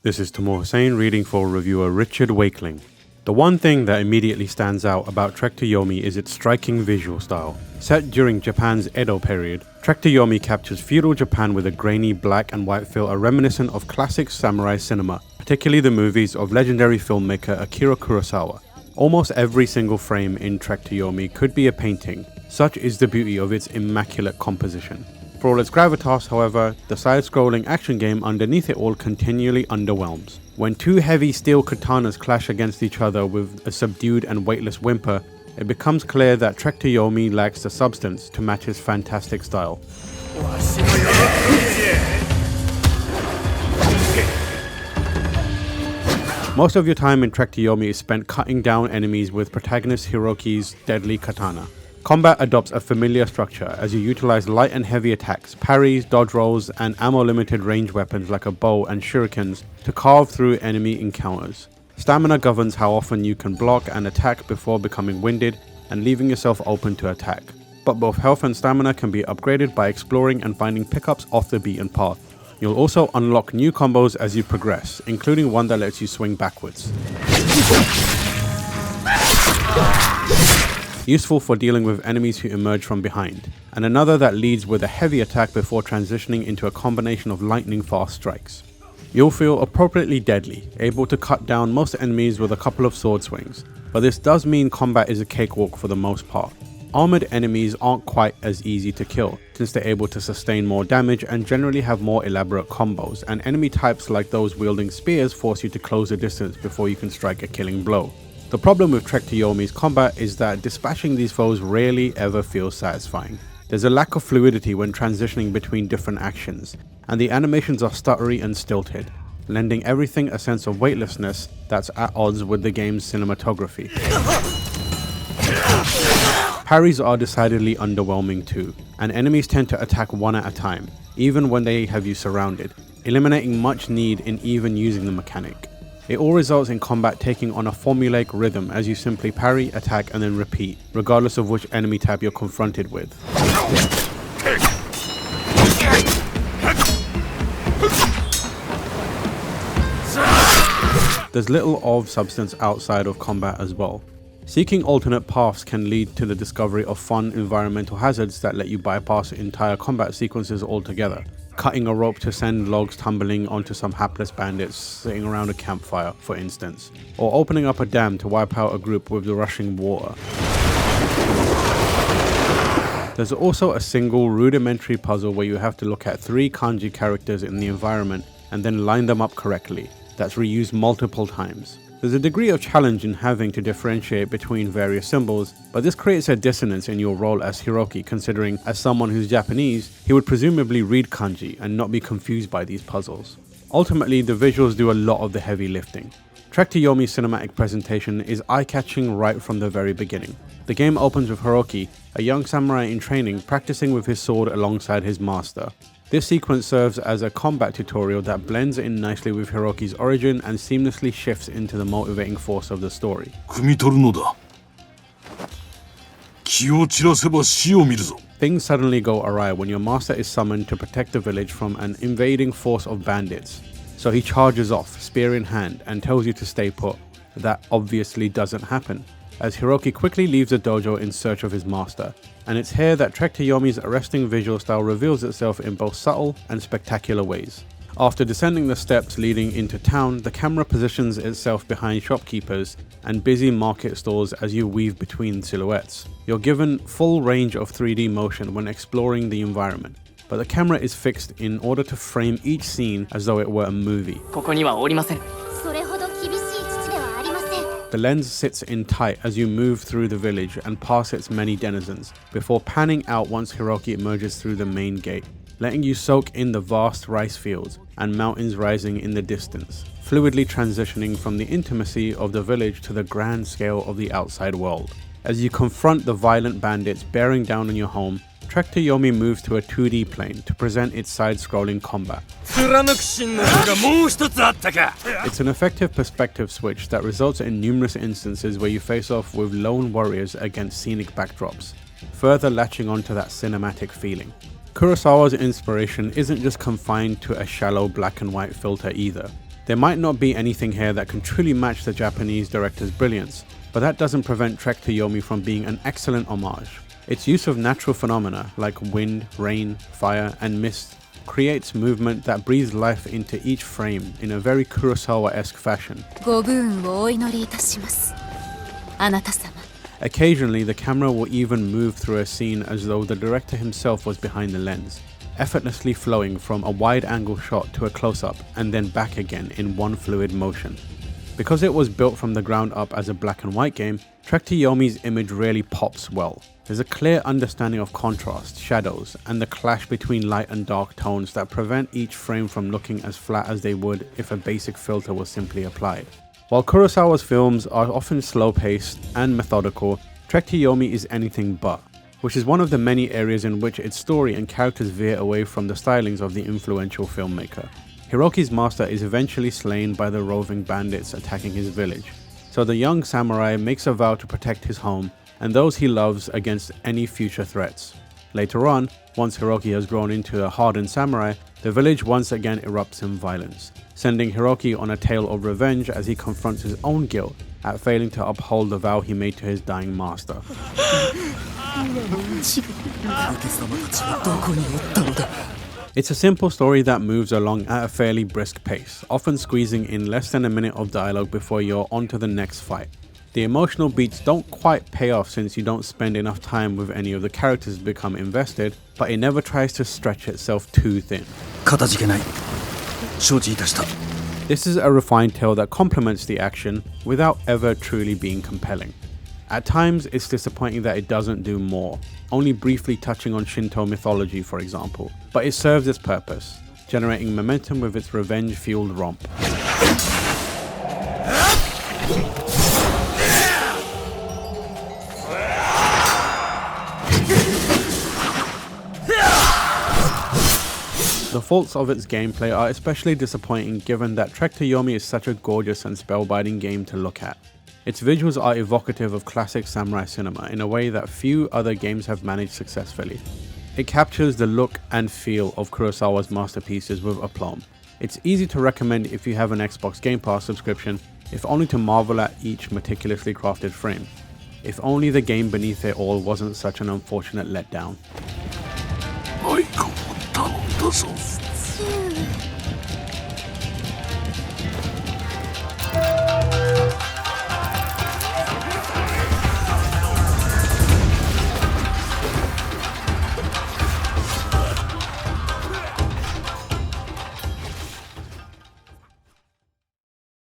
This is Tamor Hussain reading for reviewer Richard Wakeling. The one thing that immediately stands out about Trek to Yomi is its striking visual style. Set during Japan's Edo period, Trek to Yomi captures feudal Japan with a grainy black and white feel reminiscent of classic samurai cinema, particularly the movies of legendary filmmaker Akira Kurosawa. Almost every single frame in Trek to Yomi could be a painting, such is the beauty of its immaculate composition. For all its gravitas, however, the side-scrolling action game underneath it all continually underwhelms. When two heavy steel katanas clash against each other with a subdued and weightless whimper, it becomes clear that Trek to Yomi lacks the substance to match his fantastic style. Most of your time in Trek to Yomi is spent cutting down enemies with protagonist Hiroki's deadly katana. Combat adopts a familiar structure as you utilize light and heavy attacks, parries, dodge rolls, and ammo-limited range weapons like a bow and shurikens to carve through enemy encounters. Stamina governs how often you can block and attack before becoming winded and leaving yourself open to attack. But both health and stamina can be upgraded by exploring and finding pickups off the beaten path. You'll also unlock new combos as you progress, including one that lets you swing backwards. Useful for dealing with enemies who emerge from behind, and another that leads with a heavy attack before transitioning into a combination of lightning-fast strikes. You'll feel appropriately deadly, able to cut down most enemies with a couple of sword swings, but this does mean combat is a cakewalk for the most part. Armored enemies aren't quite as easy to kill, since they're able to sustain more damage and generally have more elaborate combos, and enemy types like those wielding spears force you to close the distance before you can strike a killing blow. The problem with Trek to Yomi's combat is that dispatching these foes rarely ever feels satisfying. There's a lack of fluidity when transitioning between different actions, and the animations are stuttery and stilted, lending everything a sense of weightlessness that's at odds with the game's cinematography. Parries are decidedly underwhelming too, and enemies tend to attack one at a time, even when they have you surrounded, eliminating much need in even using the mechanic. It all results in combat taking on a formulaic rhythm as you simply parry, attack, and then repeat, regardless of which enemy type you're confronted with. There's little of substance outside of combat as well. Seeking alternate paths can lead to the discovery of fun environmental hazards that let you bypass entire combat sequences altogether. Cutting a rope to send logs tumbling onto some hapless bandits sitting around a campfire, for instance, or opening up a dam to wipe out a group with the rushing water. There's also a single rudimentary puzzle where you have to look at 3 kanji characters in the environment and then line them up correctly, that's reused multiple times. There's a degree of challenge in having to differentiate between various symbols, but this creates a dissonance in your role as Hiroki, considering as someone who's Japanese, he would presumably read kanji and not be confused by these puzzles. Ultimately, the visuals do a lot of the heavy lifting. Trek to Yomi's cinematic presentation is eye-catching right from the very beginning. The game opens with Hiroki, a young samurai in training, practicing with his sword alongside his master. This sequence serves as a combat tutorial that blends in nicely with Hiroki's origin and seamlessly shifts into the motivating force of the story. Things suddenly go awry when your master is summoned to protect the village from an invading force of bandits. So he charges off, spear in hand, and tells you to stay put. That obviously doesn't happen, as Hiroki quickly leaves the dojo in search of his master. And it's here that Trek to Yomi's arresting visual style reveals itself in both subtle and spectacular ways. After descending the steps leading into town, the camera positions itself behind shopkeepers and busy market stalls as you weave between silhouettes. You're given full range of 3D motion when exploring the environment, but the camera is fixed in order to frame each scene as though it were a movie. The lens sits in tight as you move through the village and past its many denizens, before panning out once Hiroki emerges through the main gate, letting you soak in the vast rice fields and mountains rising in the distance, fluidly transitioning from the intimacy of the village to the grand scale of the outside world. As you confront the violent bandits bearing down on your home, Trek to Yomi moves to a 2D plane to present its side-scrolling combat. It's an effective perspective switch that results in numerous instances where you face off with lone warriors against scenic backdrops, further latching onto that cinematic feeling. Kurosawa's inspiration isn't just confined to a shallow black and white filter either. There might not be anything here that can truly match the Japanese director's brilliance, but that doesn't prevent Trek to Yomi from being an excellent homage. Its use of natural phenomena like wind, rain, fire, and mist creates movement that breathes life into each frame in a very Kurosawa-esque fashion. Occasionally, the camera will even move through a scene as though the director himself was behind the lens, effortlessly flowing from a wide-angle shot to a close-up and then back again in one fluid motion. Because it was built from the ground up as a black and white game, Trek to Yomi's image really pops well. There's a clear understanding of contrast, shadows, and the clash between light and dark tones that prevent each frame from looking as flat as they would if a basic filter was simply applied. While Kurosawa's films are often slow-paced and methodical, Trek to Yomi is anything but, which is one of the many areas in which its story and characters veer away from the stylings of the influential filmmaker. Hiroki's master is eventually slain by the roving bandits attacking his village, so the young samurai makes a vow to protect his home and those he loves against any future threats. Later on, once Hiroki has grown into a hardened samurai, the village once again erupts in violence, sending Hiroki on a tale of revenge as he confronts his own guilt at failing to uphold the vow he made to his dying master. It's a simple story that moves along at a fairly brisk pace, often squeezing in less than a minute of dialogue before you're on to the next fight. The emotional beats don't quite pay off since you don't spend enough time with any of the characters to become invested, but it never tries to stretch itself too thin. This is a refined tale that complements the action without ever truly being compelling. At times, it's disappointing that it doesn't do more, only briefly touching on Shinto mythology for example, but it serves its purpose, generating momentum with its revenge-fueled romp. The faults of its gameplay are especially disappointing given that Trek to Yomi is such a gorgeous and spellbinding game to look at. Its visuals are evocative of classic samurai cinema in a way that few other games have managed successfully. It captures the look and feel of Kurosawa's masterpieces with aplomb. It's easy to recommend if you have an Xbox Game Pass subscription, if only to marvel at each meticulously crafted frame. If only the game beneath it all wasn't such an unfortunate letdown.